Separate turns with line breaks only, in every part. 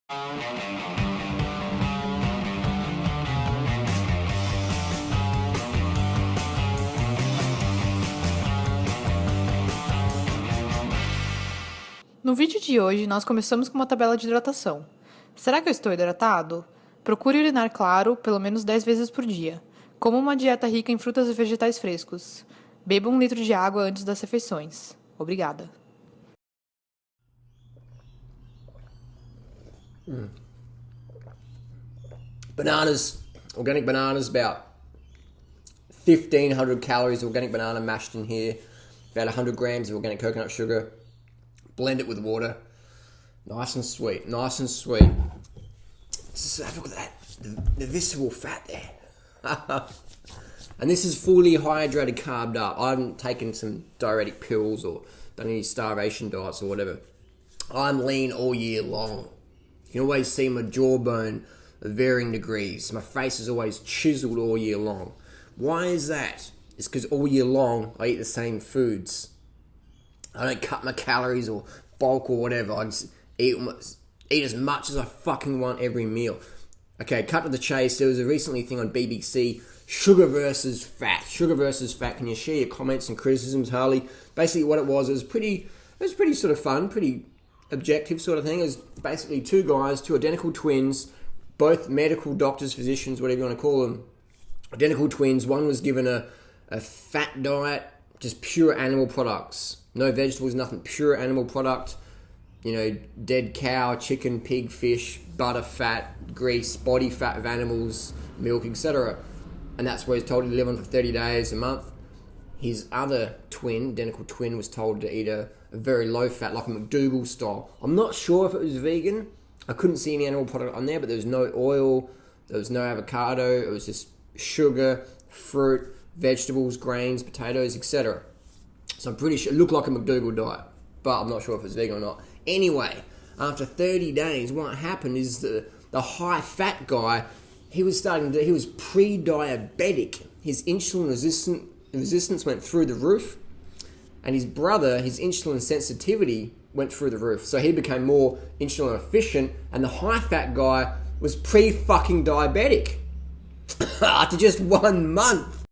No vídeo de hoje, nós começamos com uma tabela de hidratação. Será que eu estou hidratado? Procure urinar claro, pelo menos 10 vezes por dia. Coma uma dieta rica em frutas e vegetais frescos. Beba 1 litro de água antes das refeições. Obrigada.
Bananas, organic bananas, about 1,500 calories of organic banana mashed in here, about 100 grams of organic coconut sugar. Blend it with water. Nice and sweet, nice and sweet. Just have a look at that, the visceral fat there. And this is fully hydrated, carbed up. I haven't taken some diuretic pills or done any starvation diets or whatever. I'm lean all year long. You can always see my jawbone of varying degrees. My face is always chiseled all year long. Why is that? It's because all year long I eat the same foods. I don't cut my calories or bulk or whatever. I just eat as much as I fucking want every meal. Okay, cut to the chase. There was a recently thing on BBC, sugar versus fat. Sugar versus fat. Can you share your comments and criticisms, Harley? Basically what it was pretty sort of fun, pretty objective sort of thing. It was basically two guys, two identical twins, both medical doctors, physicians, whatever you want to call them. Identical twins. One was given a fat diet, just pure animal products. No vegetables, nothing. Pure animal product. You know, dead cow, chicken, pig, fish, butter, fat, grease, body fat of animals, milk, etc. And that's where he's told to live on for 30 days, a month. His other twin, identical twin, was told to eat a very low fat, like a McDougall style. I'm not sure if it was vegan. I couldn't see any animal product on there, but there was no oil, there was no avocado, it was just sugar, fruit, vegetables, grains, potatoes, etc. So I'm pretty sure it looked like a McDougall diet, but I'm not sure if it's vegan or not. Anyway, after 30 days, what happened is the high fat guy, he was pre-diabetic. His insulin resistance went through the roof, and his brother, his insulin sensitivity went through the roof. So he became more insulin efficient, and the high fat guy was pre-fucking diabetic after just 1 month.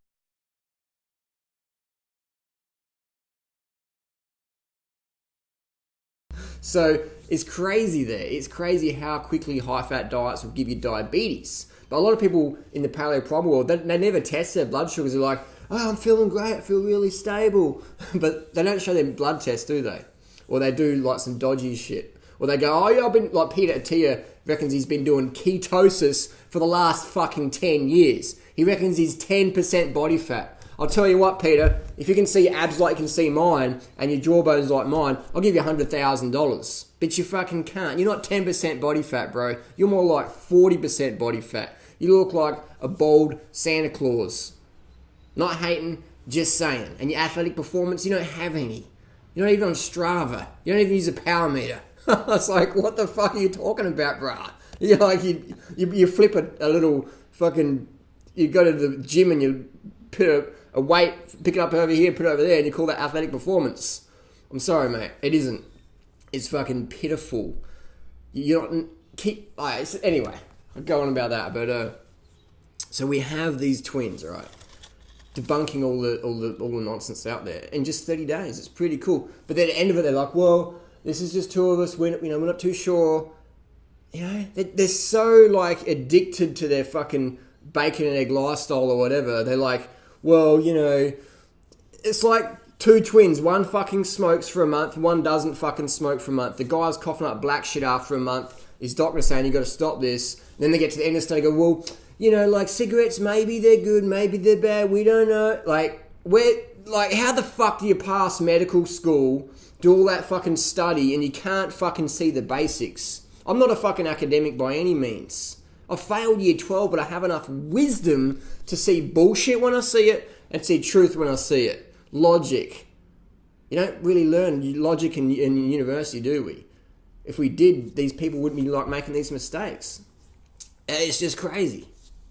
So it's crazy there. It's crazy how quickly high-fat diets will give you diabetes. But a lot of people in the paleo-primal world, they never test their blood sugars. They're like, oh, I'm feeling great, I feel really stable. But they don't show their blood test, do they? Or they do like some dodgy shit. Or they go, oh yeah, I've been, like Peter Attia reckons he's been doing ketosis for the last fucking 10 years. He reckons he's 10% body fat. I'll tell you what, Peter, if you can see abs like you can see mine and your jawbones like mine, I'll give you $100,000. But you fucking can't. You're not 10% body fat, bro. You're more like 40% body fat. You look like a bald Santa Claus. Not hating, just saying. And your athletic performance, you don't have any. You're not even on Strava. You don't even use a power meter. It's like, what the fuck are you talking about, bruh? You're like, you flip a little fucking, you go to the gym and you put a weight, pick it up over here, put it over there, and you call that athletic performance. I'm sorry, mate. It isn't. It's fucking pitiful. You're not... Anyway, I'll go on about that. But so we have these twins, right? Debunking all the nonsense out there in just 30 days. It's pretty cool. But then at the end of it, they're like, well, this is just two of us. We're not too sure. You know, they're so like addicted to their fucking bacon and egg lifestyle or whatever. They're like, well, you know, it's like two twins. One fucking smokes for a month. One doesn't fucking smoke for a month. The guy's coughing up black shit after a month. His doctor's saying, you got to stop this. And then they get to the end of the day and go, well, you know, like cigarettes, maybe they're good, maybe they're bad. We don't know. Like, how the fuck do you pass medical school, do all that fucking study, and you can't fucking see the basics? I'm not a fucking academic by any means. I failed year 12, but I have enough wisdom to see bullshit when I see it and see truth when I see it. Logic. You don't really learn logic in university, do we? If we did, these people wouldn't be like making these mistakes. It's just crazy.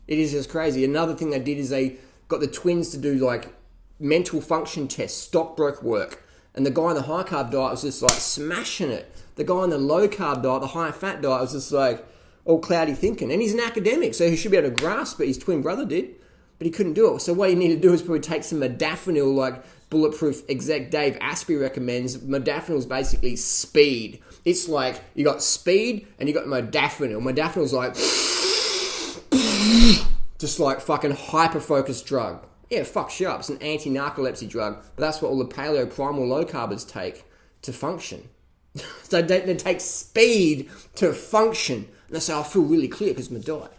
It is just crazy. Another thing they did is they got the twins to do like mental function tests, stockbroke work. And the guy on the high carb diet was just like smashing it. The guy on the low carb diet, the high fat diet, was just like all cloudy thinking. And he's an academic, so he should be able to grasp it. His twin brother did, but he couldn't do it. So what you need to do is probably take some modafinil, like Bulletproof exec Dave Asprey recommends. Modafinil is basically speed. It's like you got speed and you got modafinil. Modafinil's like just like fucking hyper-focused drug. Yeah, it fucks you up. It's an anti-narcolepsy drug, but that's what all the paleo primal low carbers take to function. So they take speed to function. And they say, I feel really clear because of my diet.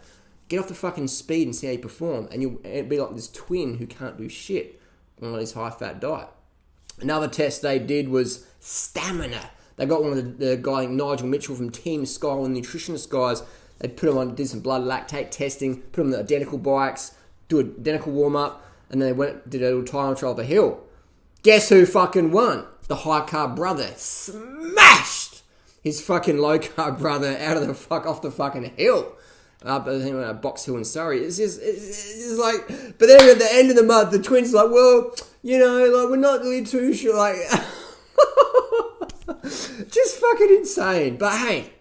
Get off the fucking speed and see how you perform. And you'll be like this twin who can't do shit on his high-fat diet. Another test they did was stamina. They got one of the guy, Nigel Mitchell from Team Sky, one of the nutritionist guys. They put him on, did some blood lactate testing, put him on the identical bikes, do an identical warm-up, and then they did a little time trial up a hill. Guess who fucking won? The high-carb brother. Smashed his fucking low-carb brother off the fucking hill. Up at Box Hill in Surrey. It's just like, but then at the end of the month, the twins are like, well, you know, like we're not really too sure, like, just fucking insane. But hey,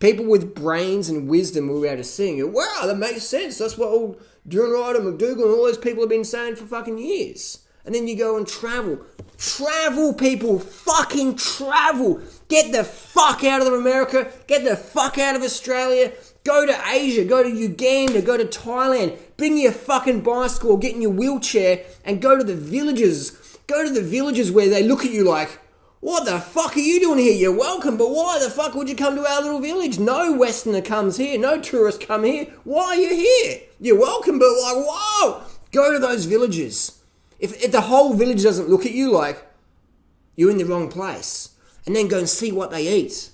people with brains and wisdom will be able to see, wow, that makes sense. That's what all Drew Ryder, McDougall, and all those people have been saying for fucking years. And then you go and travel. Travel, people. Fucking travel. Get the fuck out of America. Get the fuck out of Australia. Go to Asia. Go to Uganda. Go to Thailand. Bring your fucking bicycle. Get in your wheelchair and go to the villages. Go to the villages where they look at you like, what the fuck are you doing here? You're welcome, but why the fuck would you come to our little village? No Westerner comes here. No tourists come here. Why are you here? You're welcome, but like, whoa. Go to those villages. If the whole village doesn't look at you like you're in the wrong place, and then go and see what they eat.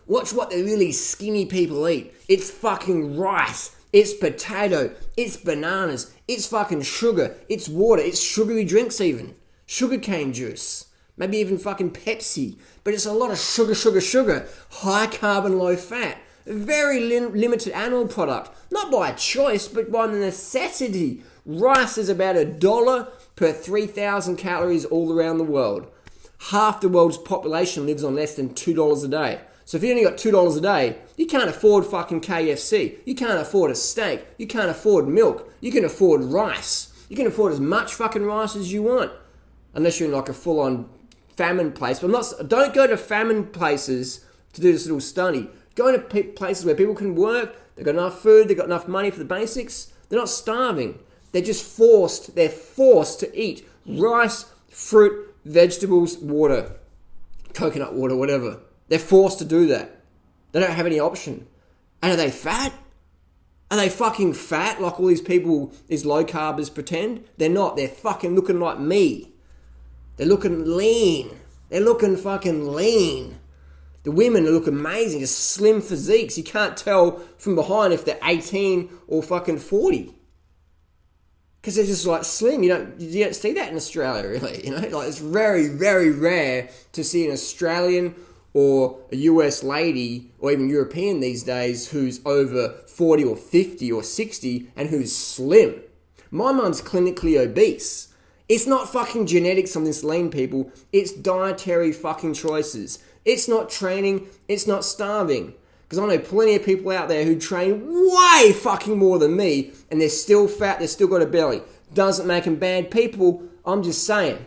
Watch what the really skinny people eat. It's fucking rice. It's potato. It's bananas. It's fucking sugar. It's water. It's sugary drinks even. Sugarcane juice. Maybe even fucking Pepsi. But it's a lot of sugar. High carb, low fat. Very limited animal product. Not by choice, but by necessity. Rice is about $1 per 3,000 calories all around the world. Half the world's population lives on less than $2 a day. So if you only got $2 a day, you can't afford fucking KFC. You can't afford a steak. You can't afford milk. You can afford rice. You can afford as much fucking rice as you want. Unless you're in like a full-on famine place. But don't go to famine places to do this little study. Go to places where people can work. They've got enough food. They've got enough money for the basics. They're not starving. They're just forced. They're forced to eat rice, fruit, vegetables, water, coconut water, whatever. They're forced to do that. They don't have any option. And are they fat? Are they fucking fat like all these people, these low carbers pretend? They're not. They're fucking looking like me. They're looking lean. They're looking fucking lean. The women look amazing, just slim physiques. You can't tell from behind if they're 18 or fucking 40. Because they're just like slim. You don't see that in Australia, really. You know, like it's very, very rare to see an Australian or a US lady or even European these days who's over 40 or 50 or 60 and who's slim. My mum's clinically obese. It's not fucking genetics on this lean, people. It's dietary fucking choices. It's not training. It's not starving. Because I know plenty of people out there who train way fucking more than me and they're still fat, they've still got a belly. Doesn't make them bad people. I'm just saying.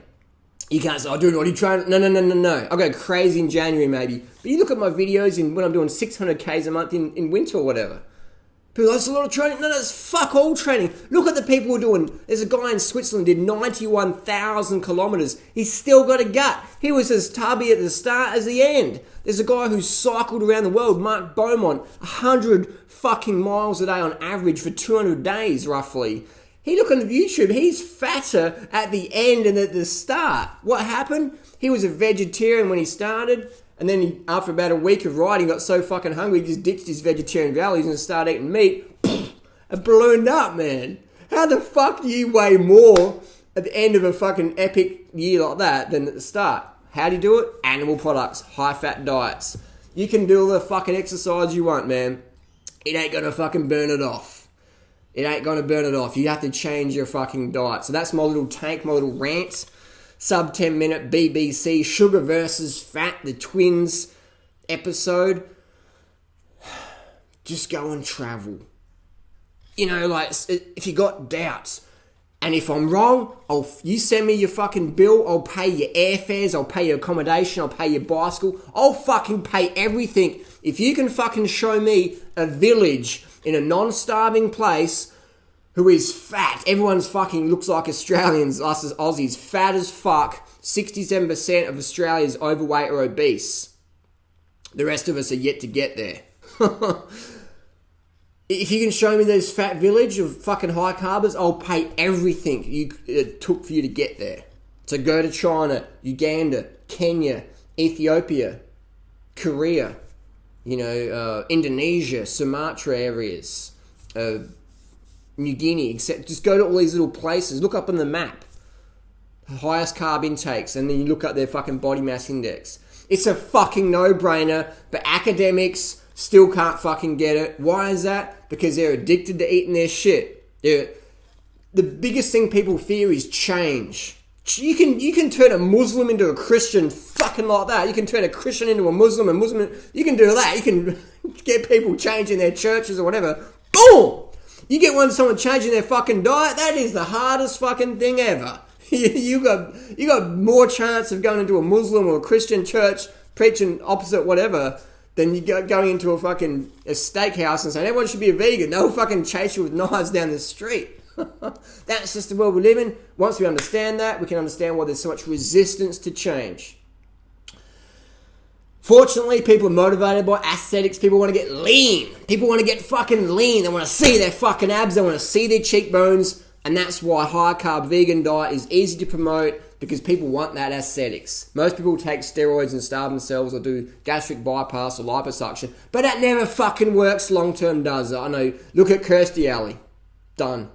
You can't say, dude, what are you training? No. I'll go crazy in January maybe. But you look at my videos when I'm doing 600 Ks a month in winter or whatever. People, that's a lot of training. No, that's fuck all training. Look at the people who are doing. There's a guy in Switzerland who did 91,000 kilometres. He's still got a gut. He was as tubby at the start as the end. There's a guy who cycled around the world, Mark Beaumont, 100 fucking miles a day on average for 200 days roughly. He look on YouTube, he's fatter at the end and at the start. What happened? He was a vegetarian when he started. And then after about a week of riding, got so fucking hungry, he just ditched his vegetarian values and started eating meat. And ballooned up, man. How the fuck do you weigh more at the end of a fucking epic year like that than at the start? How do you do it? Animal products, high-fat diets. You can do all the fucking exercise you want, man. It ain't gonna fucking burn it off. It ain't gonna burn it off. You have to change your fucking diet. So that's my little take, my little rant. sub 10 minute BBC Sugar versus Fat, the twins episode. Just go and travel. You know, like, if you got doubts, and if I'm wrong, you send me your fucking bill, I'll pay your airfares, I'll pay your accommodation, I'll pay your bicycle, I'll fucking pay everything. If you can fucking show me a village in a non-starving place who is fat, everyone's fucking looks like Australians, us as Aussies, fat as fuck, 67% of Australia is overweight or obese. The rest of us are yet to get there. If you can show me this fat village of fucking high carbers, I'll pay everything it took for you to get there. So go to China, Uganda, Kenya, Ethiopia, Korea, Indonesia, Sumatra areas, New Guinea, etc. Just go to all these little places. Look up on the map. Highest carb intakes, and then you look up their fucking body mass index. It's a fucking no-brainer, but academics still can't fucking get it. Why is that? Because they're addicted to eating their shit. The biggest thing people fear is change. You can turn a Muslim into a Christian fucking like that. You can turn a Christian into a Muslim, you can do that. You can get people changing their churches or whatever. Boom! You get someone changing their fucking diet, that is the hardest fucking thing ever. You got more chance of going into a Muslim or a Christian church preaching opposite whatever than you going into a steakhouse and saying everyone should be a vegan. They'll fucking chase you with knives down the street. That's just the world we live in. Once we understand that, we can understand why there's so much resistance to change. Fortunately, people are motivated by aesthetics. People want to get lean. People want to get fucking lean. They want to see their fucking abs. They want to see their cheekbones. And that's why high-carb vegan diet is easy to promote, because people want that aesthetics. Most people take steroids and starve themselves or do gastric bypass or liposuction, but that never fucking works long-term, does it? I know. Look at Kirstie Alley. Done.